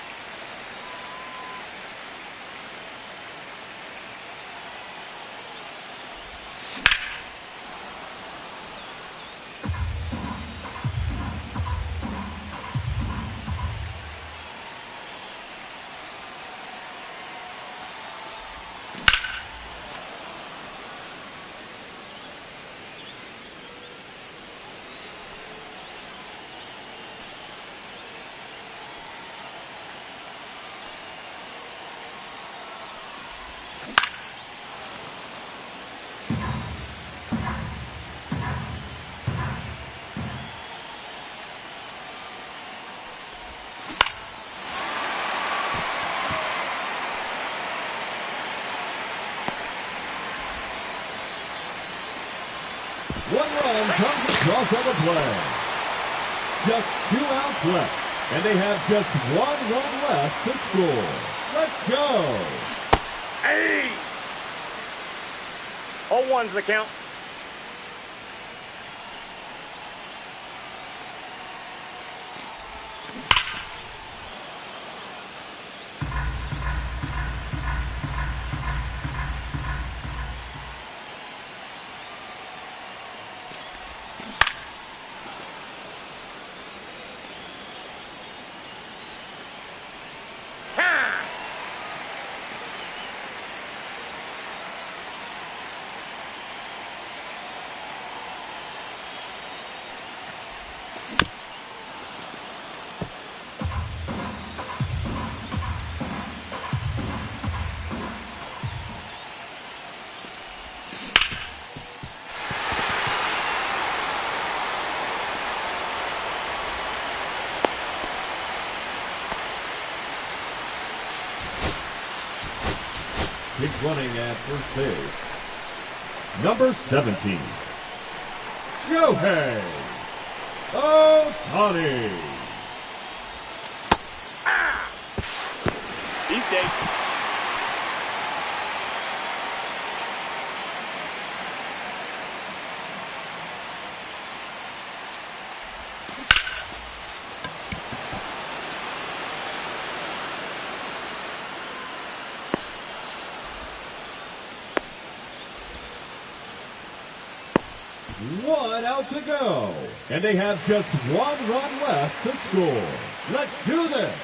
One run comes across on the play. Just 2 outs left. And they have just 1 run left to score. Let's go. Hey! 0-1's the count. He's running at first base. Number 17, Shohei Ohtani. He's safe. One out to go. And they have just 1 run left to score. Let's do this.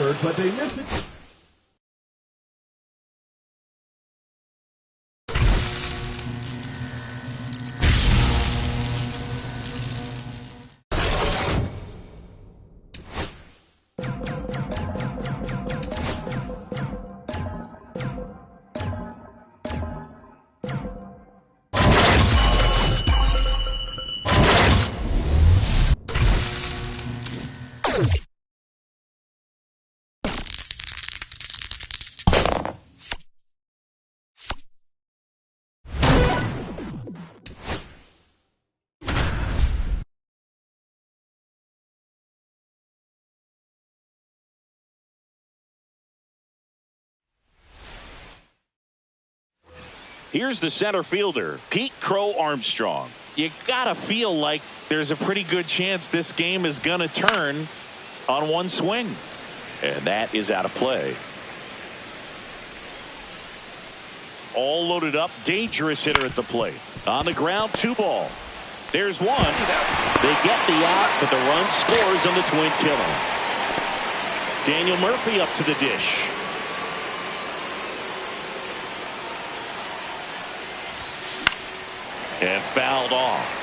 effort, but they missed it. Here's the center fielder, Pete Crow Armstrong. You gotta feel like there's a pretty good chance this game is gonna turn on one swing. And that is out of play. All loaded up, dangerous hitter at the plate. On the ground, 2 ball. There's one. They get the out, but the run scores on the twin killer. Daniel Murphy up to the dish. And fouled off.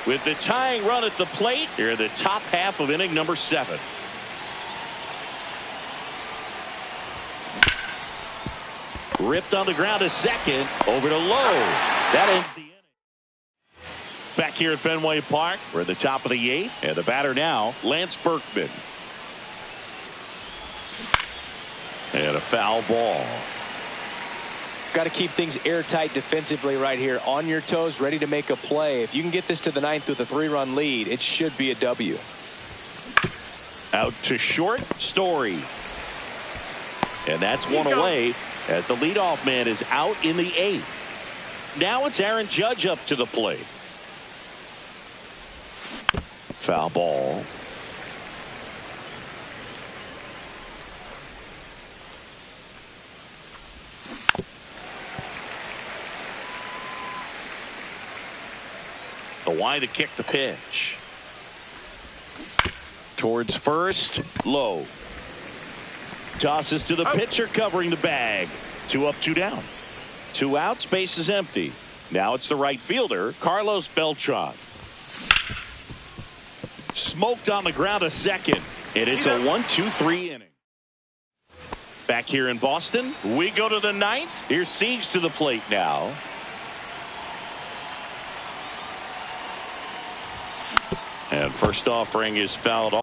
With the tying run at the plate, here in the top half of inning number 7. Ripped on the ground to second. Over to Lowe. That ends the inning. Back here at Fenway Park, we're at the top of the 8th. And the batter now, Lance Berkman. And a foul ball. Got to keep things airtight defensively right here. On your toes, ready to make a play. If you can get this to the 9th with a 3-run lead, it should be a W. Out to short, Story. And that's one away as the leadoff man is out in the 8th. Now it's Aaron Judge up to the plate. Foul ball. The wide to kick the pitch. Towards first, Low. Tosses to the pitcher covering the bag. 2 up, 2 down. 2 outs, base is empty. Now it's the right fielder, Carlos Beltran. Smoked on the ground to second. And it's a 1-2-3 inning. Back here in Boston, we go to the 9th. Here's Siegs to the plate now. And first offering is fouled off.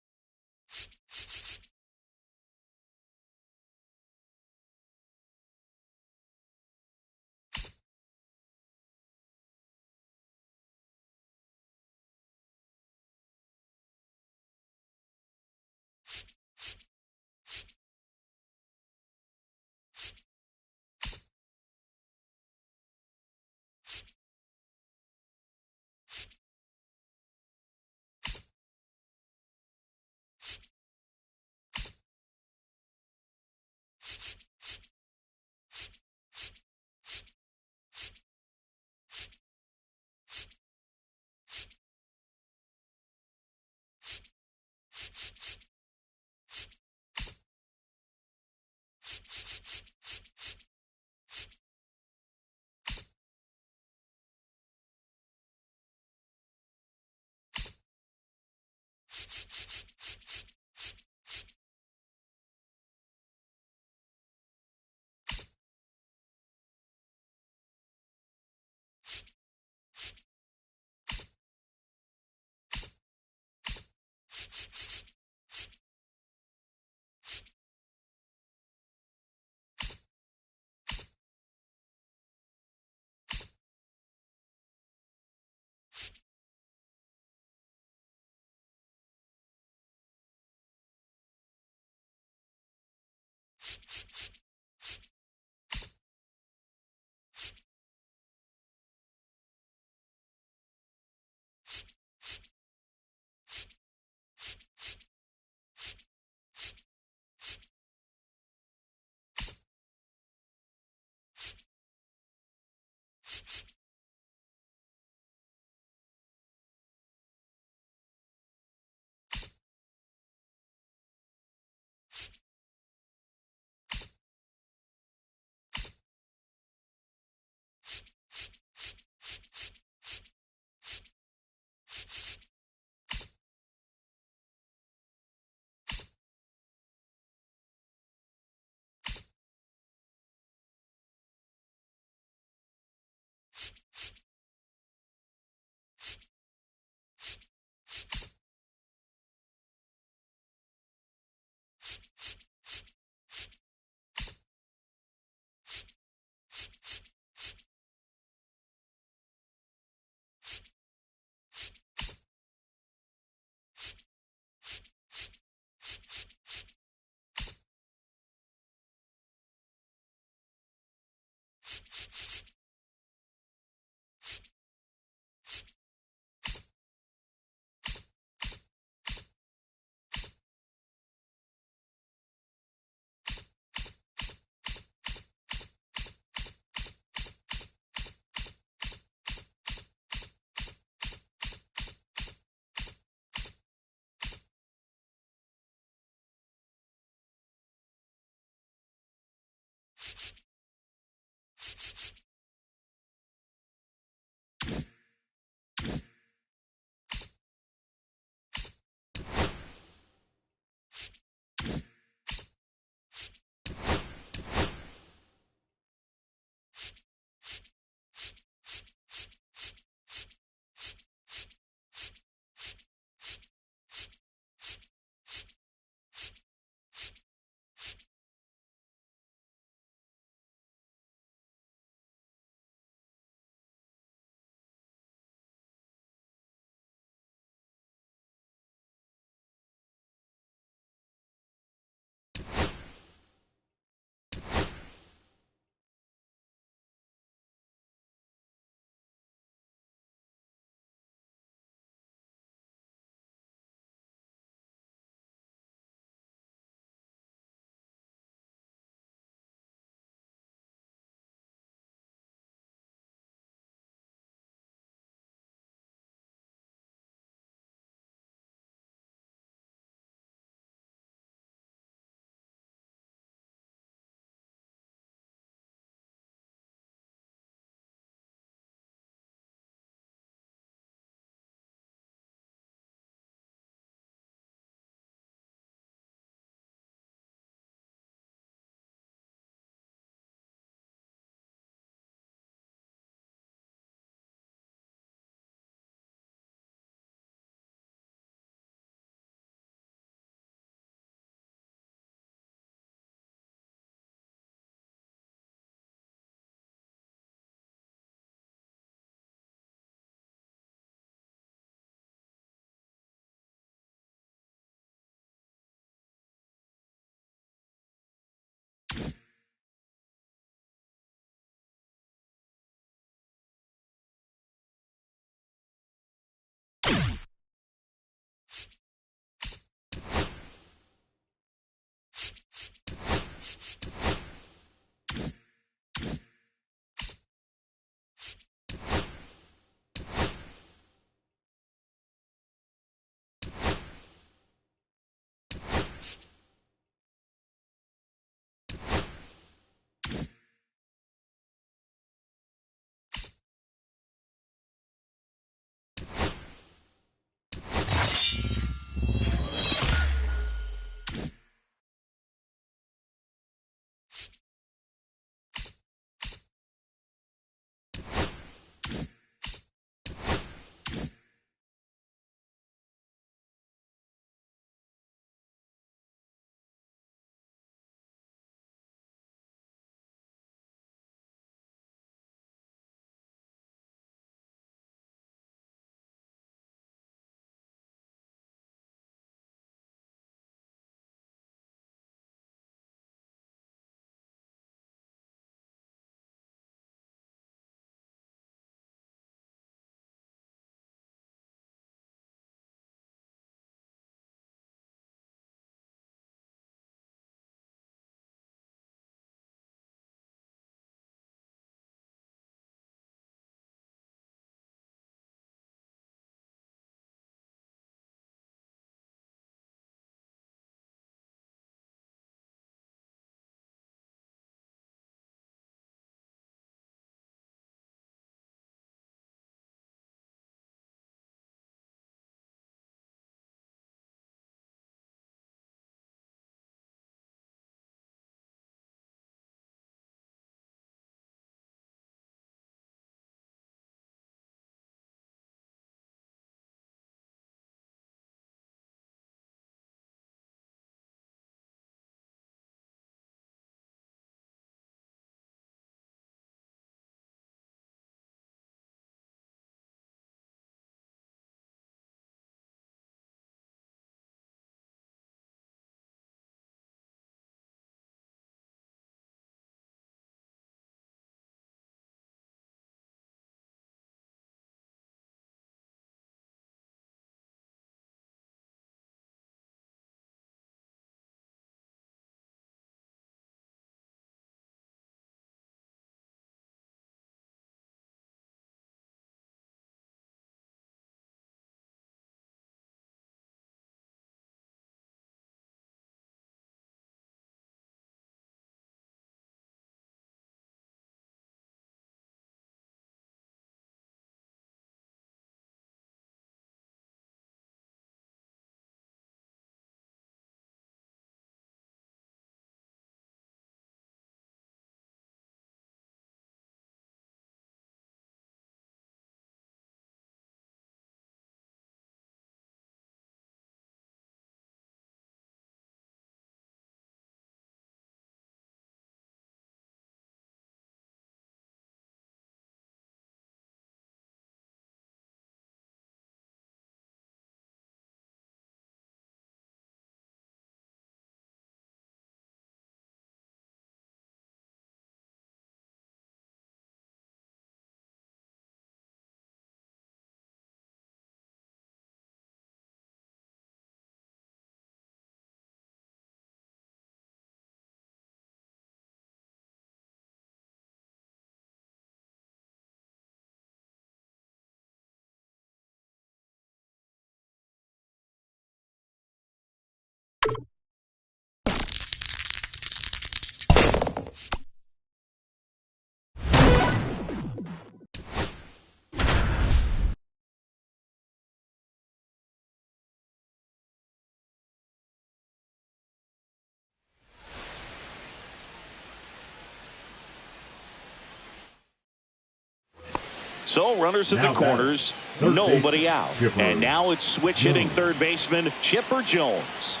So runners at the corners, nobody out. And now it's switch hitting third baseman Chipper Jones.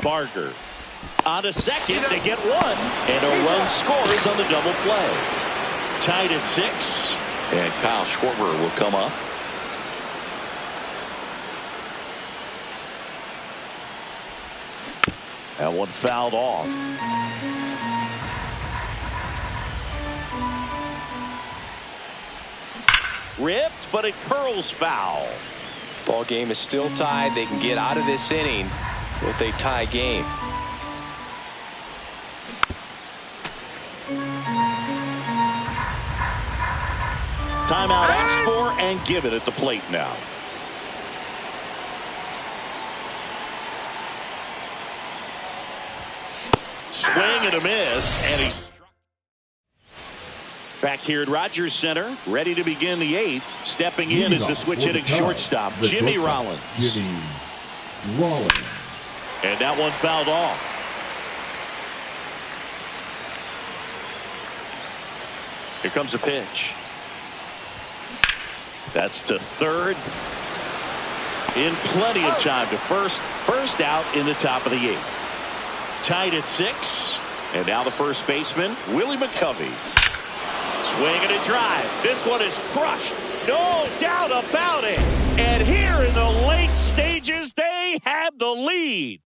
Barger on to second to get one, and a run scores on the double play. Tied at 6, and Kyle Schwarber will come up. That one fouled off. Ripped, but it curls foul. Ball game is still tied. They can get out of this inning with a tie game. Timeout asked for and given at the plate now. Swing and a miss, and he's back here at Rogers Center, ready to begin the 8th. Stepping in is the switch hitting shortstop, Jimmy Rollins. And that one fouled off. Here comes a pitch. That's to third. In plenty of time to first. First out in the top of the 8th. Tied at 6. And now the first baseman, Willie McCovey. Swing and a drive. This one is crushed. No doubt about it. And here in the late stages, they have the lead.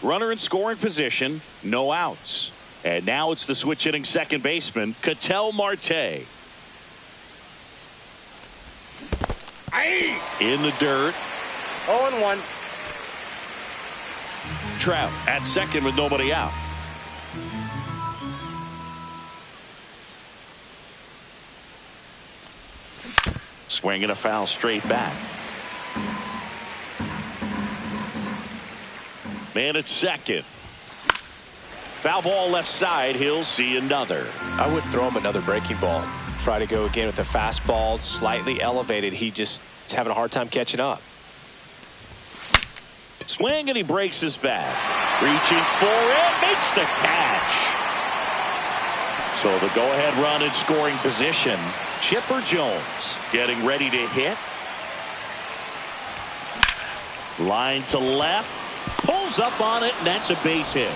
Runner in scoring position, no outs. And now it's the switch hitting second baseman, Ketel Marte. In the dirt. 0-1. Trout at second with nobody out. Swing and a foul straight back. Man at second. Foul ball left side. He'll see another. I wouldn't throw him another breaking ball. Try to go again with the fastball, slightly elevated. He just is having a hard time catching up. Swing and he breaks his bat. Reaching for it, makes the catch. So the go-ahead run in scoring position. Chipper Jones getting ready to hit. Line to left. Pulls up on it, and that's a base hit.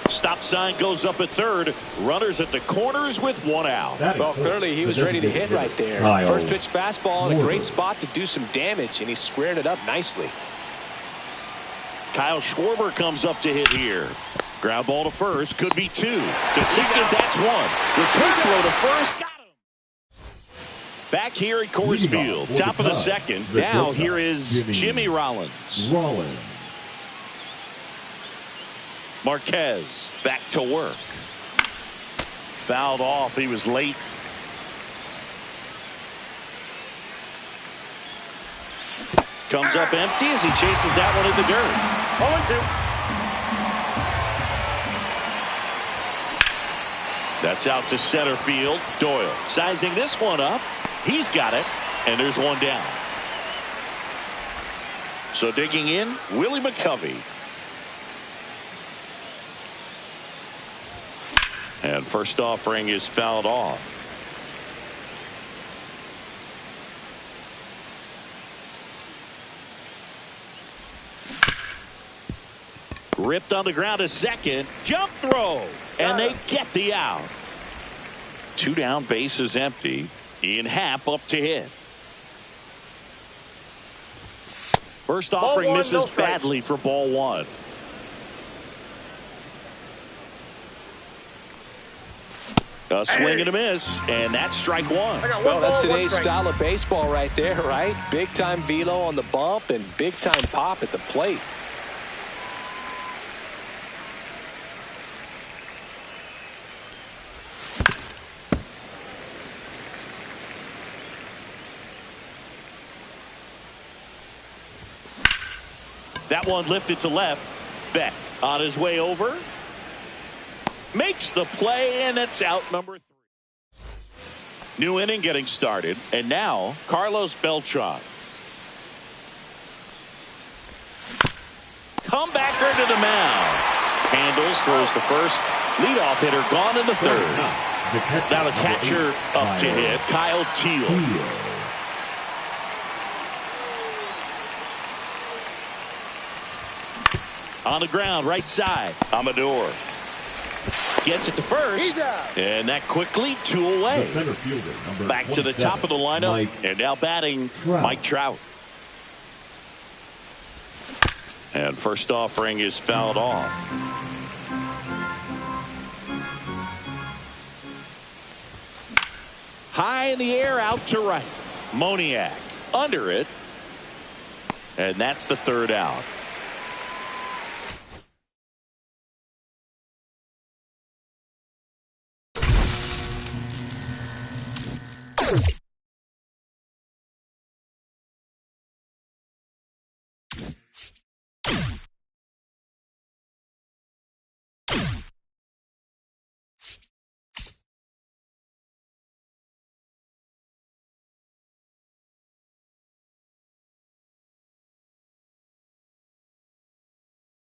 Stop sign goes up at third. Runners at the corners with one out. Well, clearly he was ready to hit right there. First pitch fastball in a great spot to do some damage, and he squared it up nicely. Kyle Schwarber comes up to hit here. Ground ball to first, could be 2. To second, that's 1. Return throw to first, got him. Back here at Coors Field, top of the second. Now here is Jimmy Rollins. Marquez back to work. Fouled off. He was late. Comes up empty as he chases that one in the dirt. 0-2. That's out to center field. Doyle sizing this one up. He's got it, and there's one down. So digging in, Willie McCovey. And first offering is fouled off. Ripped on the ground to second. Jump throw. And they get the out. 2 down, bases empty. Ian Happ up to hit. First offering misses badly for ball 1. A swing and a miss, and that's strike 1. Well, that's today's style of baseball right there, right? Big time velo on the bump and big time pop at the plate. That one lifted to left. Beck on his way over. Makes the play, and it's out number 3. New inning getting started, and now Carlos Beltran. Comebacker to the mound. Handles, throws the first. Leadoff hitter gone in the 3rd. Now the catcher up to hit, Kyle Teal. On the ground, right side. Amador gets it to first, and that quickly 2 away. Back to the top of the lineup, and now batting Mike Trout. And first offering is fouled off. High in the air, out to right. Moniak under it, and that's the 3rd out.